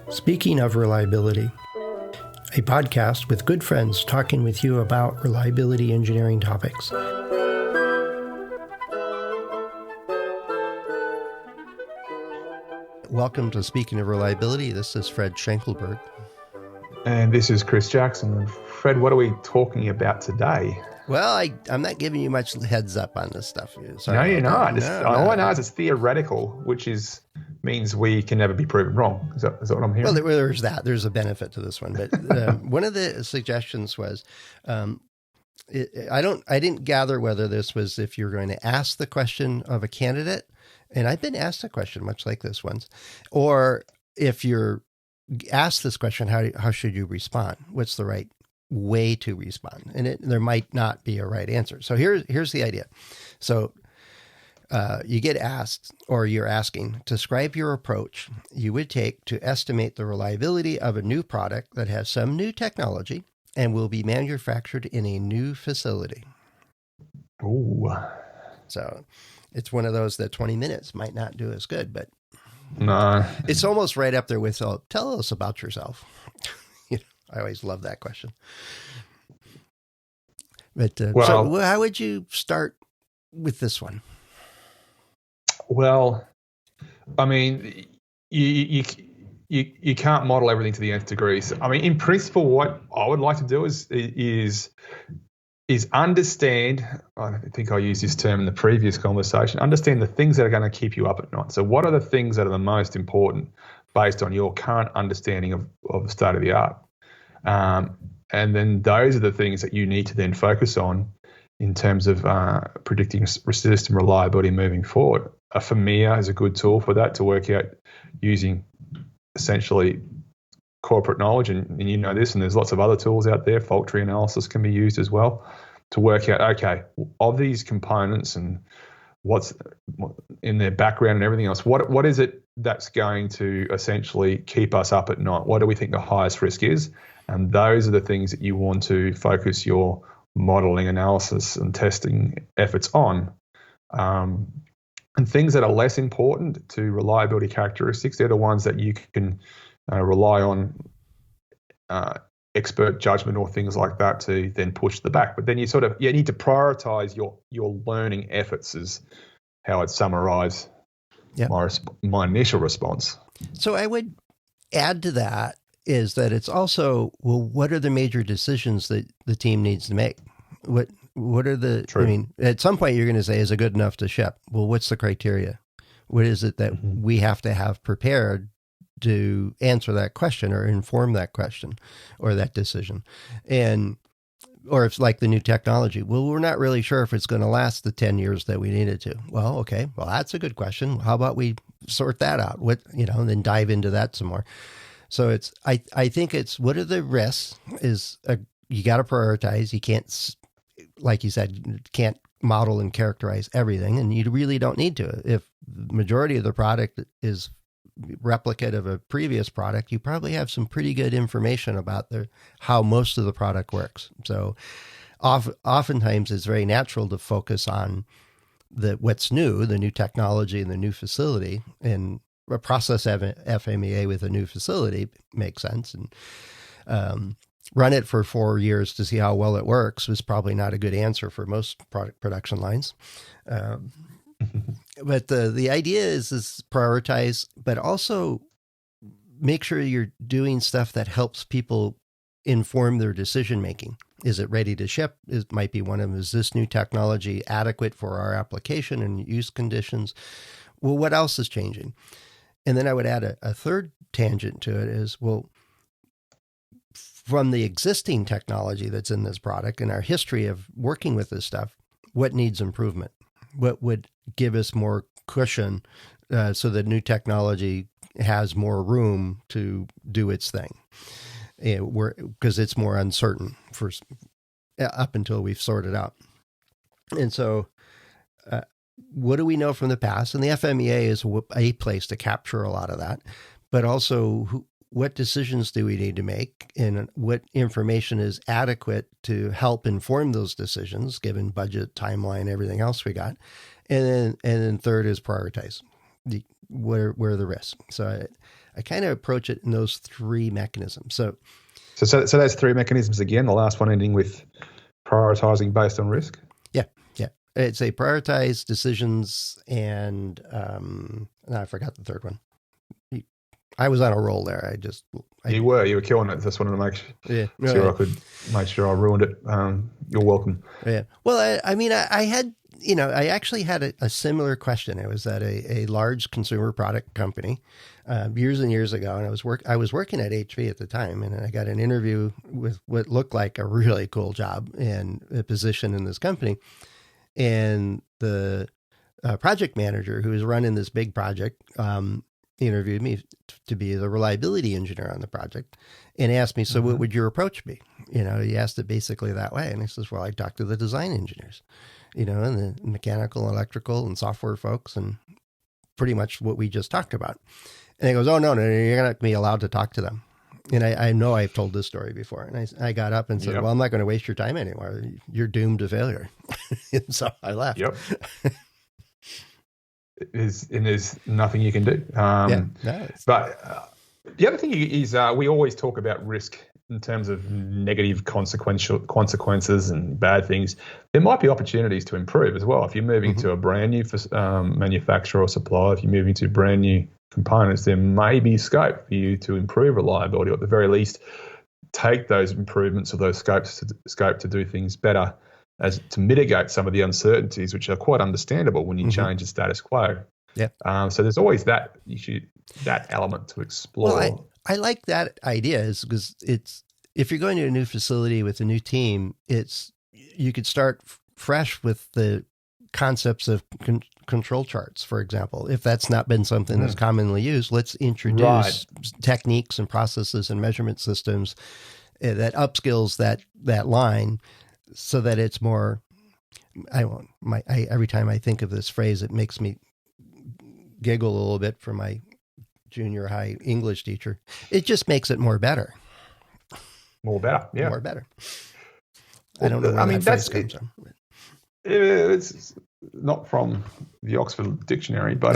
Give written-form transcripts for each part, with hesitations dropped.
Speaking of reliability, a podcast with good friends talking with you about reliability engineering topics. Welcome to Speaking of Reliability. This is Fred Schenkelberg. And this is Chris Jackson. Fred, what are we talking about today? Well, I'm not giving you much heads up on this stuff. Sorry no, you're not. All I know is it's theoretical, which means we can never be proven wrong. Is that what I'm hearing? Well, there's that. There's a benefit to this one. But one of the suggestions was, I didn't gather whether this was if you're going to ask the question of a candidate, and I've been asked a question much like this once, or if you're asked this question, how should you respond? What's the right way to respond? And there might not be a right answer. So here's the idea. So you get asked, or you're asking, describe your approach you would take to estimate the reliability of a new product that has some new technology and will be manufactured in a new facility. Ooh. So it's one of those that 20 minutes might not do as good, but no, it's almost right up there with, tell us about yourself. I always love that question. But so how would you start with this one? Well, I mean, you can't model everything to the nth degree. So, I mean, in principle, what I would like to do is understand. I think I used this term in the previous conversation. Understand the things that are going to keep you up at night. So, what are the things that are the most important based on your current understanding of the state of the art? And then those are the things that you need to then focus on in terms of predicting system reliability moving forward. A FMEA is a good tool for that, to work out using essentially corporate knowledge, and you know this, and there's lots of other tools out there. Fault tree analysis can be used as well to work out, okay, of these components and what's in their background and everything else, what is it that's going to essentially keep us up at night? What do we think the highest risk is? And those are the things that you want to focus your modeling, analysis, and testing efforts on. And things that are less important to reliability characteristics, they're the ones that you can rely on expert judgment or things like that to then push the back. But then you need to prioritize your learning efforts, is how I'd summarize my initial response. So I would add to that is that it's also, well, what are the major decisions that the team needs to make? What are the, True. I mean, at some point you're going to say, is it good enough to ship? Well, what's the criteria? What is it that we have to have prepared to answer that question or inform that question or that decision? Or if it's like the new technology, well, we're not really sure if it's going to last the 10 years that we need it to. Well, okay, well, that's a good question. How about we sort that out? And then dive into that some more. So I think it's, what are the risks you got to prioritize. You can't, like you said, you can't model and characterize everything, and you really don't need to. If the majority of the product is replicate of a previous product, you probably have some pretty good information about how most of the product works. So oftentimes it's very natural to focus on what's new, the new technology and the new facility, and a process FMEA with a new facility makes sense. And run it for 4 years to see how well it works was probably not a good answer for most product production lines. But the idea is prioritize, but also make sure you're doing stuff that helps people inform their decision making. Is it ready to ship? It might be one of them. Is this new technology adequate for our application and use conditions? Well, what else is changing? And then I would add a third tangent to it is, well, from the existing technology that's in this product and our history of working with this stuff, what needs improvement? What would give us more cushion so that new technology has more room to do its thing? Because it's more uncertain up until we've sorted out. And so what do we know from the past? And the FMEA is a place to capture a lot of that, but also what decisions do we need to make, and what information is adequate to help inform those decisions, given budget, timeline, everything else we got. And then third is prioritize. Where are the risks? So I kind of approach it in those three mechanisms. So that's three mechanisms again. The last one ending with prioritizing based on risk. Yeah. It's a prioritize decisions, and I forgot the third one. I was on a roll there. You were killing it. Just wanted to make sure I could make sure I ruined it. You're welcome. Yeah. Well, I had, I actually had a similar question. I was at a large consumer product company years and years ago, and I was working at HP at the time, and I got an interview with what looked like a really cool job and a position in this company. And the project manager who was running this big project interviewed me to be the reliability engineer on the project, and asked me, so what would your approach be? He asked it basically that way. And he says, well, I talk to the design engineers, and the mechanical, electrical, and software folks, and pretty much what we just talked about. And he goes, oh, no, you're not going to be allowed to talk to them. And I know I've told this story before. And I got up and said, well, I'm not going to waste your time anymore. You're doomed to failure. And so I left. Yep. There's nothing you can do. But the other thing is we always talk about risk in terms of negative consequences and bad things. There might be opportunities to improve as well. If you're moving to a brand new manufacturer or supplier, if you're moving to brand new components, there may be scope for you to improve reliability, or at the very least, take those improvements or those scope to do things better, as to mitigate some of the uncertainties, which are quite understandable when you change the status quo. Yeah. So there's always that element to explore. Well, I like that idea, is because if you're going to a new facility with a new team, you could start fresh with the concepts of control charts, for example. If that's not been something that's commonly used, let's introduce techniques and processes and measurement systems that upskills that line, so that it's more. Every time I think of this phrase, it makes me giggle a little bit for my junior high English teacher. It just makes it more better. More better, yeah. More better. I don't know where that phrase comes from. It's not from the Oxford Dictionary, but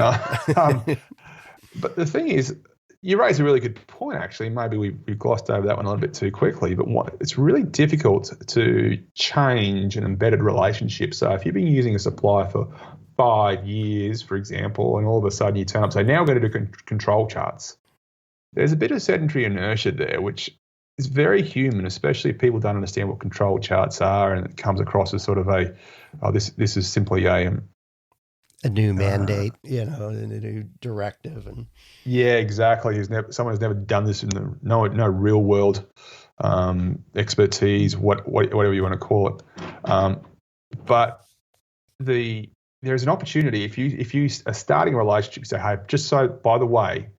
but the thing is, you raise a really good point, actually. Maybe we glossed over that one a little bit too quickly, but it's really difficult to change an embedded relationship. So if you've been using a supplier for 5 years, for example, and all of a sudden you turn up and say, now we're going to do control charts, there's a bit of sedentary inertia there, which is very human, especially if people don't understand what control charts are, and it comes across as sort of this is simply a new mandate, a new directive, and exactly. Someone who's never done this in no real world expertise, whatever you want to call it. But there's an opportunity if you are starting a relationship. Say, hey, just so by the way,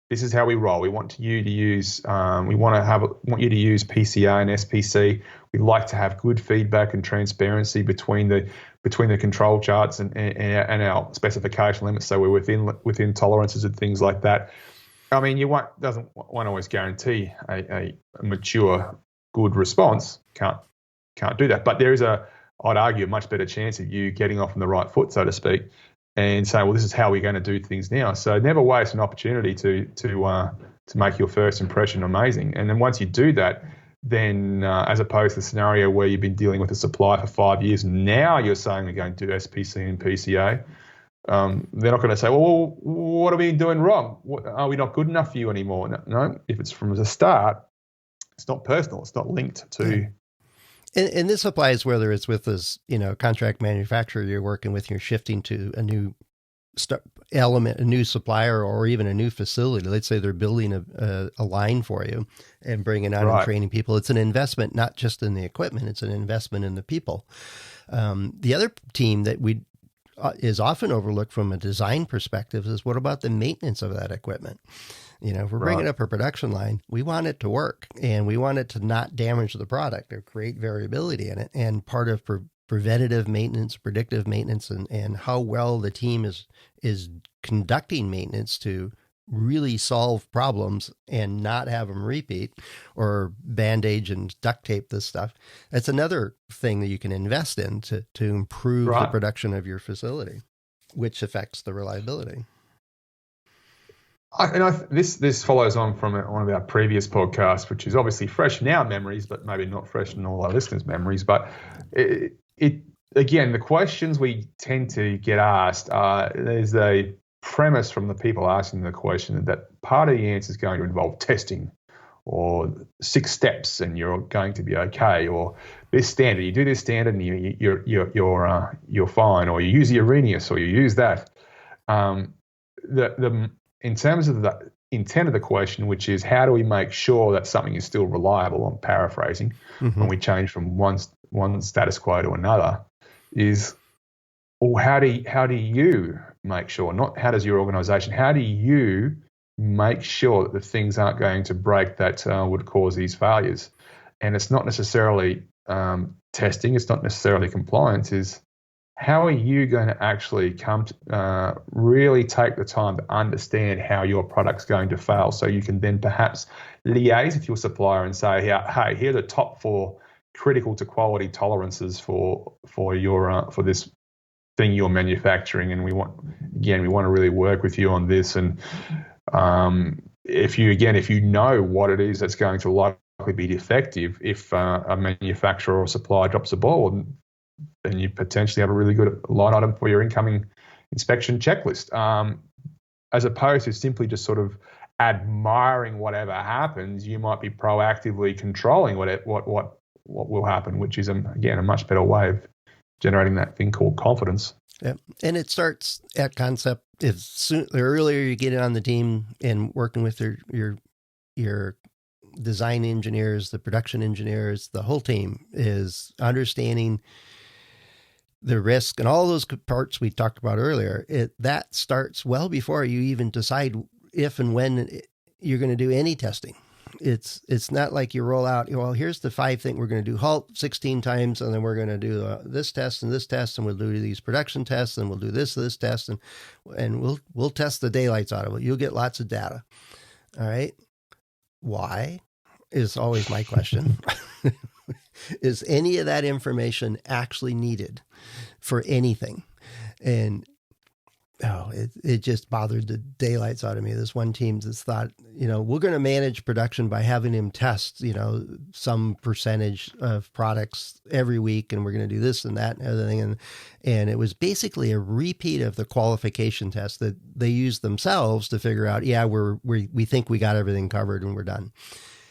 this is how we roll. We want you to use PCA and SPC. We'd like to have good feedback and transparency between the control charts and our specification limits, so we're within tolerances and things like that. I mean, doesn't always guarantee a mature, good response. Can't do that. But there is I'd argue, a much better chance of you getting off on the right foot, so to speak, and saying, well, this is how we're going to do things now. So never waste an opportunity to make your first impression amazing. And then once you do that, then as opposed to the scenario where you've been dealing with a supplier for 5 years, now you're saying we're going to do SPC and PCA. They're not going to say, well, what are we doing wrong? Are we not good enough for you anymore? No, if it's from the start, it's not personal. It's not linked to... And this applies whether it's with this, contract manufacturer you're working with, you're shifting to a new element, a new supplier, or even a new facility. Let's say they're building a line for you and bringing on and training people. It's an investment, not just in the equipment, it's an investment in the people. The other team that is often overlooked from a design perspective is, what about the maintenance of that equipment? If we're bringing up a production line, we want it to work, and we want it to not damage the product or create variability in it. And part of preventative maintenance, predictive maintenance, and how well the team is conducting maintenance to really solve problems and not have them repeat or bandage and duct tape this stuff. That's another thing that you can invest in to improve the production of your facility. which affects the reliability. This follows on from one of our previous podcasts, which is obviously fresh in our memories, but maybe not fresh in all our listeners' memories. But it again, the questions we tend to get asked are, there's a premise from the people asking the question that part of the answer is going to involve testing, or 6 steps and you're going to be okay, or this standard, you do this standard and you're fine, or you use the Arrhenius, or you use that. In terms of the intent of the question, which is how do we make sure that something is still reliable, I'm paraphrasing, when we change from one status quo to another, is, well, how do you make sure, not how does your organization, how do you make sure that the things aren't going to break that would cause these failures? And it's not necessarily testing, it's not necessarily compliance, is how are you going to actually come to really take the time to understand how your product's going to fail, so you can then perhaps liaise with your supplier and say, hey, here are the top 4 critical to quality tolerances for your for this thing you're manufacturing, and we want to really work with you on this. And if you know what it is that's going to likely be defective, if a manufacturer or supplier drops a ball, then you potentially have a really good line item for your incoming inspection checklist, as opposed to simply just sort of admiring whatever happens. You might be proactively controlling what will happen, which is again a much better way of generating that thing called confidence. Yeah, and it starts at concept. The earlier you get on the team and working with your design engineers, the production engineers, the whole team is understanding the risk and all those parts we talked about earlier. That starts well before you even decide if and when you're going to do any testing. It's not like you roll out, well, here's the 5 things we're going to do, halt 16 times, and then we're going to do this test, and we'll do these production tests, and we'll do this test, and we'll test the daylights out of it. You'll get lots of data. All right. Why is always my question. Is any of that information actually needed for anything? And it just bothered the daylights out of me. This one team just thought, we're going to manage production by having him test, some percentage of products every week, and we're going to do this and that and other thing. And it was basically a repeat of the qualification test that they used themselves to figure out, we think we got everything covered and we're done.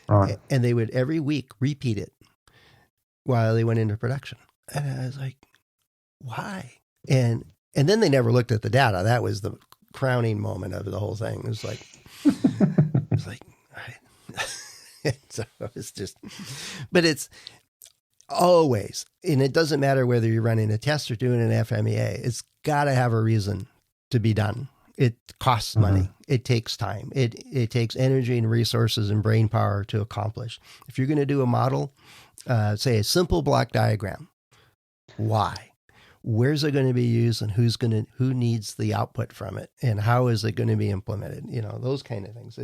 Right. And they would every week repeat it while they went into production. And I was like, why? And then they never looked at the data. That was the crowning moment of the whole thing. It was like, so it's just, but it's always, and it doesn't matter whether you're running a test or doing an FMEA, it's got to have a reason to be done. It costs money. It takes time. It takes energy and resources and brain power to accomplish. If you're going to do a model, say a simple block diagram, why? Where's it going to be used, and who needs the output from it, and how is it going to be implemented? Those kind of things.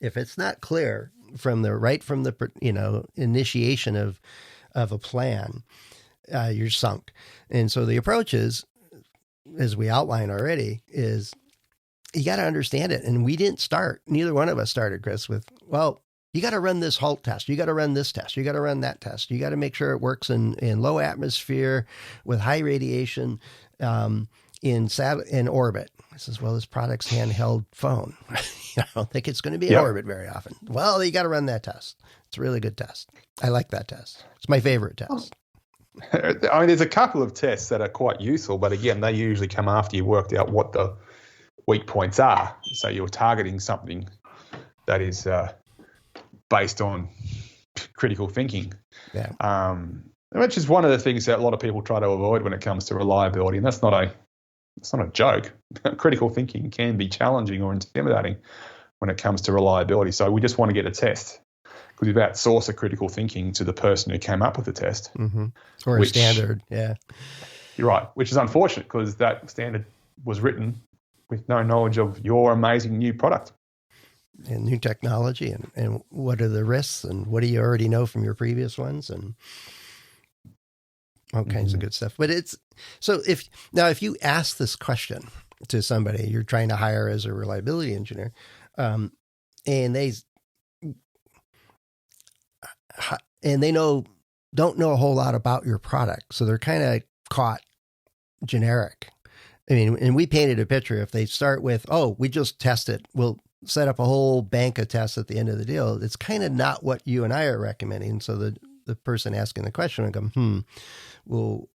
If it's not clear from the initiation of a plan, you're sunk. And so the approach is, as we outlined already, is you got to understand it. And neither one of us started, Chris, with, well, you got to run this halt test. You got to run this test. You got to run that test. You got to make sure it works in low atmosphere with high radiation, in orbit. I says, well, this product's handheld phone. I don't think it's going to be in orbit very often. Well, you got to run that test. It's a really good test. I like that test. It's my favorite test. I mean, there's a couple of tests that are quite useful, but again, they usually come after you worked out what the weak points are. So you're targeting something that is based on critical thinking, which is one of the things that a lot of people try to avoid when it comes to reliability. And that's not a joke. Critical thinking can be challenging or intimidating when it comes to reliability. So we just want to get a test, because we've outsourced the critical thinking to the person who came up with the test. Mm-hmm. Or a standard, yeah. You're right, which is unfortunate, because that standard was written with no knowledge of your amazing new product. And new technology, and what are the risks, and what do you already know from your previous ones. And all kinds of good stuff. But if you ask this question to somebody you're trying to hire as a reliability engineer, and they don't know a whole lot about your product, so they're kind of caught generic. I mean, and we painted a picture. If they start with, "Oh, we just test it," we'll set up a whole bank of tests at the end of the deal. It's kind of not what you and I are recommending. So the person asking the question would go, well,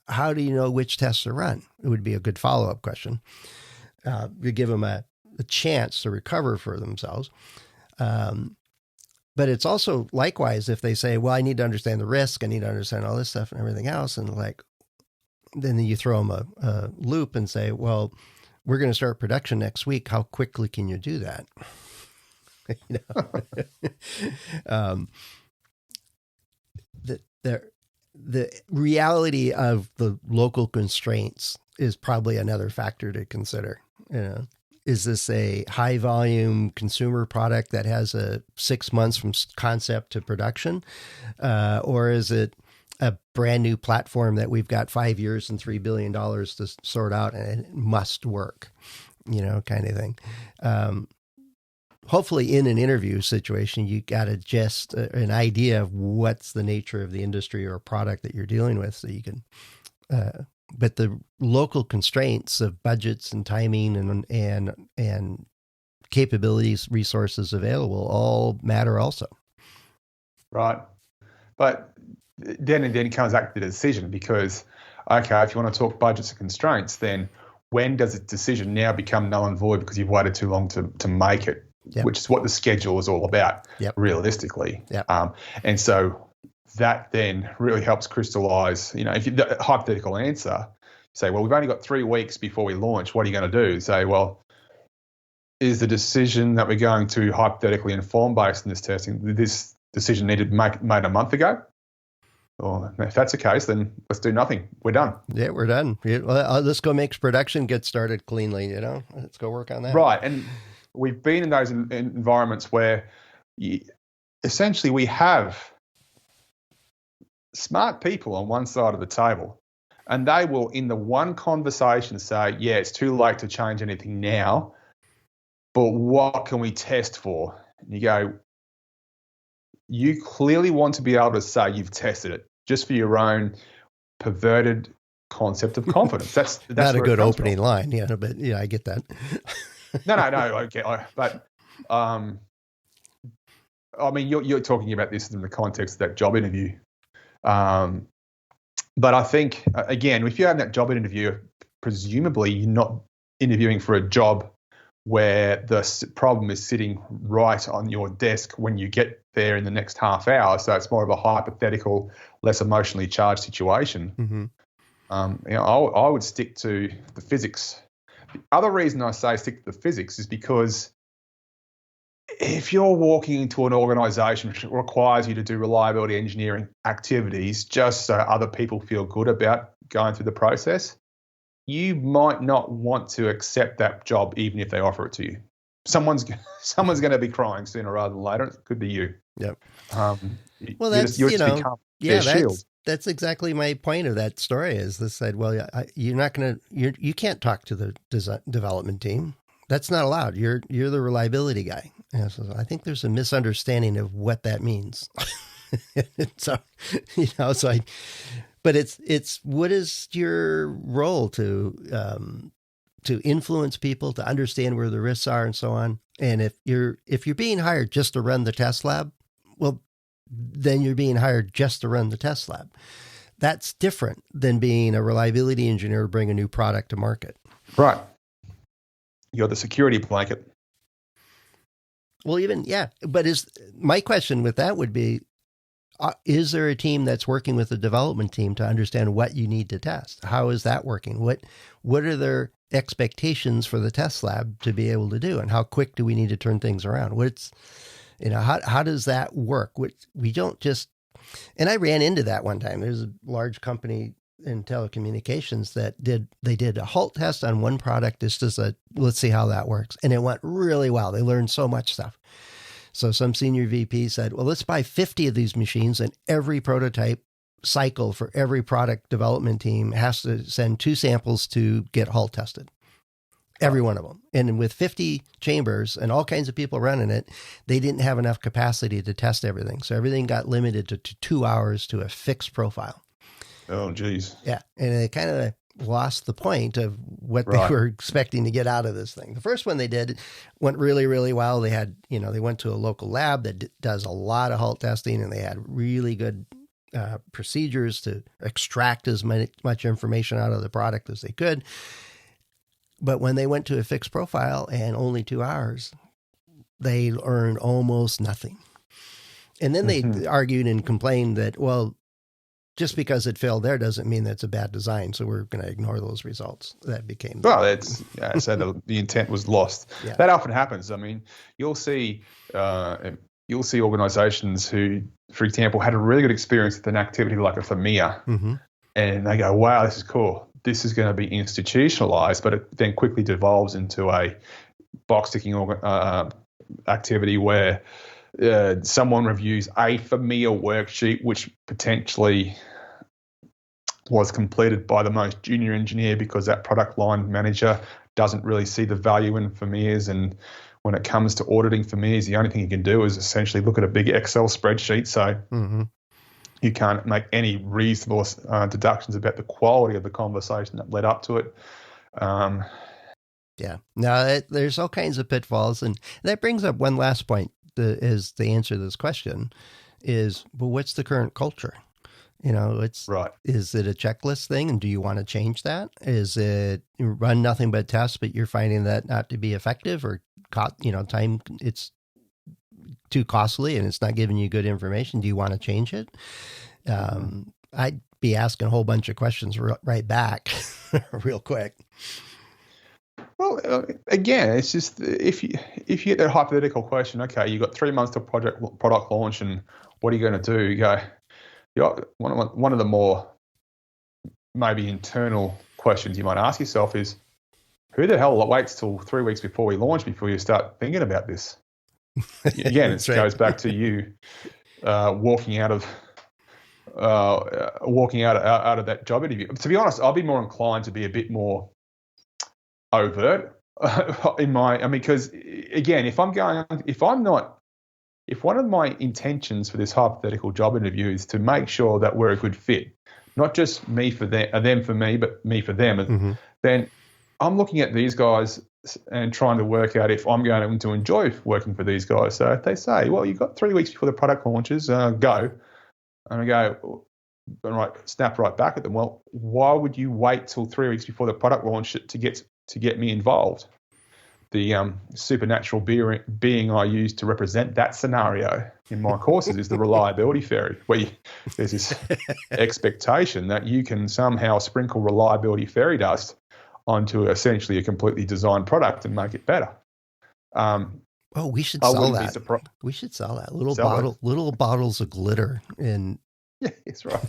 how do you know which tests to run? It would be a good follow-up question. You give them a chance to recover for themselves. But it's also likewise if they say, well, I need to understand the risk, I need to understand all this stuff and everything else. And then you throw them a loop and say, well, we're going to start production next week. How quickly can you do that? The reality of the local constraints is probably another factor to consider. Is this a high volume consumer product that has a 6 months from concept to production? Or is it a brand new platform that we've got 5 years and $3 billion to sort out and it must work, kind of thing. Hopefully in an interview situation, you got just an idea of what's the nature of the industry or product that you're dealing with. So you can, but the local constraints of budgets and timing and capabilities, resources available all matter also. Right. But then it comes back to the decision because, okay, if you want to talk budgets and constraints, then when does a decision now become null and void because you've waited too long to make it, which is what the schedule is all about, realistically. And so that then really helps crystallize, if the hypothetical answer, say, well, we've only got 3 weeks before we launch. What are you going to do? Say, well, is the decision that we're going to hypothetically inform based on this testing, this decision needed made a month ago? Or if that's the case, then let's do nothing. We're done. Yeah, we're done. Let's go make production get started cleanly, Let's go work on that. Right. And we've been in those environments where essentially we have smart people on one side of the table and they will, in the one conversation, say, yeah, it's too late to change anything now, but what can we test for? And you go, you clearly want to be able to say you've tested it just for your own perverted concept of confidence. That's not a good opening line, but I get that. No. Okay, but I mean, you're talking about this in the context of that job interview. But I think again, if you have that job interview, presumably you're not interviewing for a job where the problem is sitting right on your desk when you get there in the next half hour. So it's more of a hypothetical, less emotionally charged situation. Mm-hmm. I would stick to the physics. The other reason I say stick to the physics is because if you're walking into an organization which requires you to do reliability engineering activities just so other people feel good about going through the process, you might not want to accept that job even if they offer it to you. Someone's going to be crying sooner rather than later. It could be you. Yep. Well, that's that's exactly my point of that story. Is this said? Well, you can't talk to the development team. That's not allowed. You're the reliability guy. And so I think there's a misunderstanding of what that means. But it's what is your role to influence people, to understand where the risks are and so on. And if you're being hired just to run the test lab, well, then you're being hired just to run the test lab. That's different than being a reliability engineer to bring a new product to market. Right. You're the security blanket. Well, but my question with that would be, is there a team that's working with the development team to understand what you need to test? How is that working? What are their expectations for the test lab to be able to do? And how quick do we need to turn things around? How does that work? We don't just, and I ran into that one time. There's a large company in telecommunications that did a halt test on one product. It's just let's see how that works. And it went really well. They learned so much stuff. So some senior VP said, well, let's buy 50 of these machines and every prototype cycle for every product development team has to send 2 samples to get hull tested. Every one of them. And with 50 chambers and all kinds of people running it, they didn't have enough capacity to test everything. So everything got limited to 2 hours to a fixed profile. Oh, geez. Yeah. And it kind of lost the point of what they were expecting to get out of this thing. The first one they did went really, really well. They had, they went to a local lab that does a lot of hull testing, and they had really good procedures to extract as much information out of the product as they could. But when they went to a fixed profile and only 2 hours, they earned almost nothing. And then they argued and complained that, well, just because it failed there doesn't mean that's a bad design. So we're going to ignore those results. That became so the intent was lost. Yeah. That often happens. I mean, you'll see organizations who, for example, had a really good experience with an activity like a FMEA, and they go, wow, this is cool. This is going to be institutionalized, but it then quickly devolves into a box ticking activity where someone reviews a FMEA worksheet, which potentially was completed by the most junior engineer because that product line manager doesn't really see the value in FMEAs. And when it comes to auditing FMEAs, the only thing you can do is essentially look at a big Excel spreadsheet. So you can't make any reasonable deductions about the quality of the conversation that led up to it. Yeah. Now, there's all kinds of pitfalls. And that brings up one last point is the answer to this question is, well, what's the current culture? It's right. Is it a checklist thing? And do you want to change that? Is it run nothing but tests, but you're finding that not to be effective or, time, it's too costly and it's not giving you good information? Do you want to change it? I'd be asking a whole bunch of questions right back real quick. Well, again, it's just if you get that hypothetical question, okay, you got 3 months to product launch, and what are you going to do? You go, one of the more maybe internal questions you might ask yourself is, who the hell waits till 3 weeks before we launch before you start thinking about this? Again, it goes back to you walking out of that job interview. To be honest, I'll be more inclined to be a bit more overt because again, if one of my intentions for this hypothetical job interview is to make sure that we're a good fit, not just me for them for me, but me for them, then I'm looking at these guys and trying to work out if I'm going to enjoy working for these guys. So if they say, well, you've got 3 weeks before the product launches, go. And I go, snap right back at them. Well, why would you wait till 3 weeks before the product launch to get me involved? The supernatural being I use to represent that scenario in my courses is the reliability fairy, where there's this expectation that you can somehow sprinkle reliability fairy dust onto essentially a completely designed product and make it better. We should sell that. We should sell that. Little bottles of glitter. Yeah, that's right.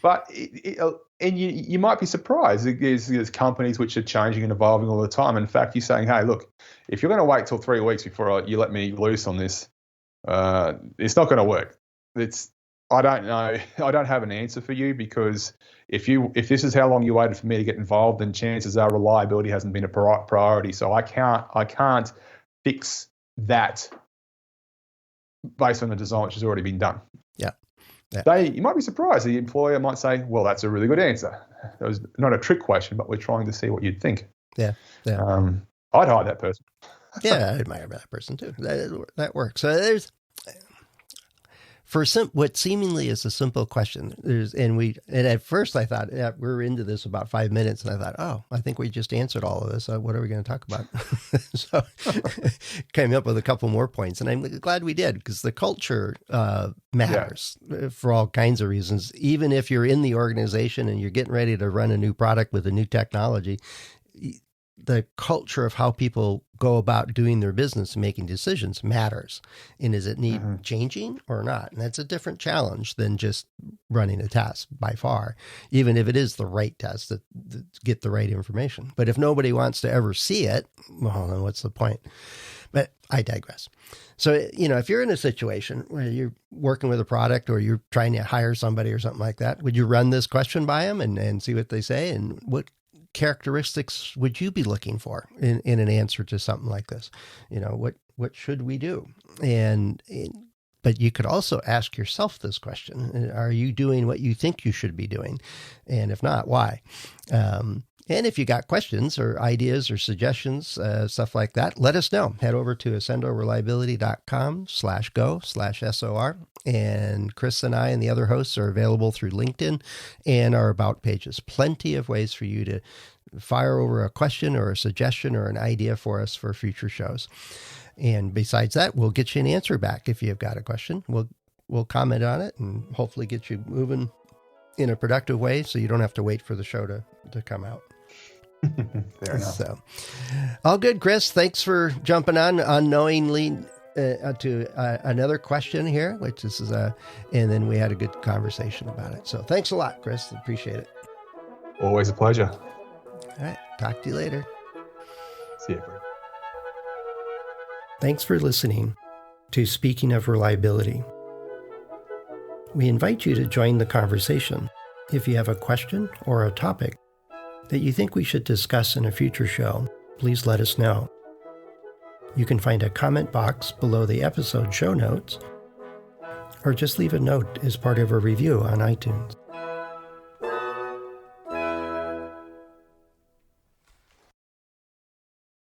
But you might be surprised. There's companies which are changing and evolving all the time. In fact, you're saying, hey, look, if you're going to wait till 3 weeks before you let me loose on this, it's not going to work. I don't know. I don't have an answer for you, because if this is how long you waited for me to get involved, then chances are reliability hasn't been a priority. So I can't fix that based on the design which has already been done. Yeah. You might be surprised. The employer might say, well, that's a really good answer. That was not a trick question, but we're trying to see what you'd think. Yeah. I'd hire that person. Yeah, I admire that person too. That works. So there's, for what seemingly is a simple question, and at first I thought, yeah, we're into this about 5 minutes, and I thought, oh, I think we just answered all of this. What are we going to talk about? So came up with a couple more points, and I'm glad we did, because the culture matters for all kinds of reasons. Even if you're in the organization and you're getting ready to run a new product with a new technology, the culture of how people go about doing their business and making decisions matters. And does it need changing or not? And that's a different challenge than just running a test by far, even if it is the right test to get the right information. But if nobody wants to ever see it, well, then what's the point? But I digress. So, if you're in a situation where you're working with a product or you're trying to hire somebody or something like that, would you run this question by them and see what they say? And what characteristics would you be looking for in an answer to something like this? What should we do? But you could also ask yourself this question: are you doing what you think you should be doing? And if not, why? And if you got questions or ideas or suggestions, stuff like that, let us know. Head over to accendoreliability.com/go/SOR. And Chris and I and the other hosts are available through LinkedIn and our About pages. Plenty of ways for you to fire over a question or a suggestion or an idea for us for future shows. And besides that, we'll get you an answer back if you've got a question. We'll comment on it and hopefully get you moving in a productive way so you don't have to wait for the show to come out. Fair enough. So, all good, Chris. Thanks for jumping on unknowingly to another question here, which this is and then we had a good conversation about it. So thanks a lot, Chris. Appreciate it. Always a pleasure. All right. Talk to you later. See you, Fred. Thanks for listening to Speaking of Reliability. We invite you to join the conversation. If you have a question or a topic that you think we should discuss in a future show, please let us know. You can find a comment box below the episode show notes, or just leave a note as part of a review on iTunes.